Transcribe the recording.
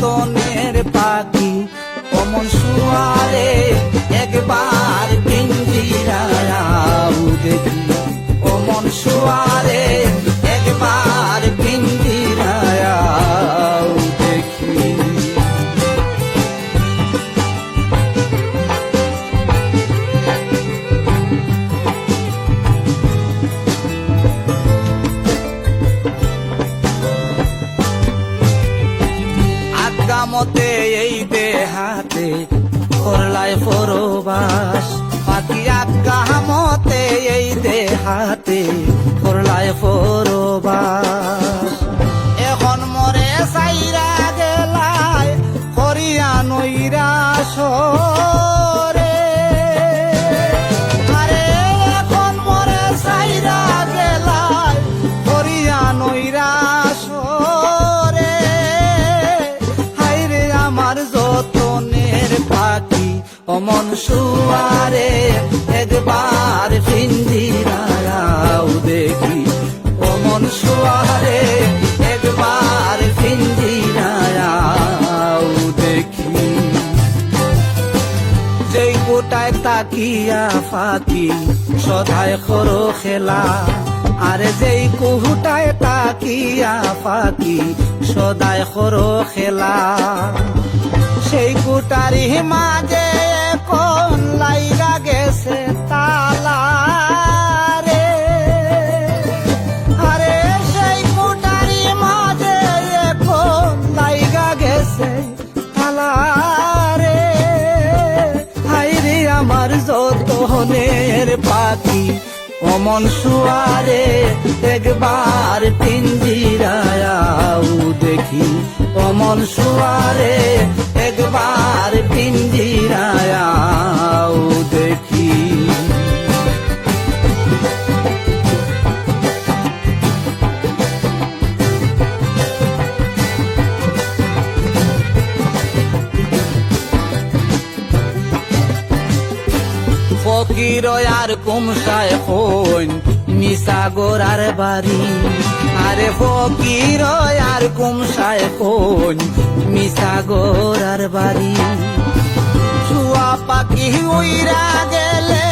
যতনের পাখি অমন শুয়ারে একবার পিঞ্জিরাও দেখি, অমন শুয়ারে একবার পিঞ্জিরাও দেখি। আগামতে এই দেহাতে করলাই পরবাস, পাখি আগামতে এই দেহাতে করলাই পরবাস। এখন মরে সাইরা গেলাই করিয়া নৈরাশ রে, আরে এখন মরে সাইরা গেলাই করিয়া নৈরাশ রে। হাইরে আমার যতনের পাখি অমন শুয়ারে একবার পিঞ্জিরাও দেখি, অমন শুয়ারে একবার পিঞ্জিরাও দেখি। যেই গোটায় তাকিয়া ফাঁকি সদায় করো খেলা, আরে যেই কুহুটায় তাকিয়া ফাঁকি সদায় করো খেলা। সেই কুটারি মাঝে কোন লাইগা গেছে তালা রে, আরে সেই কুটারি মাঝে কোন লাইগা গেছে তালা রে। হাইরে আমার যতনের পাখি অমন শুয়ারে একবার পিঞ্জিরাও দেখি, অমন শুয়ারে একবার পিঞ্জিরাও দেখি। ফকির আর কুমসায় হইন মিশা গোরার বাড়ি, আরে ফকির আর কুমসায় হইন মিশা গোরার বাড়ি। শুয়া পাখি উইরা গেলে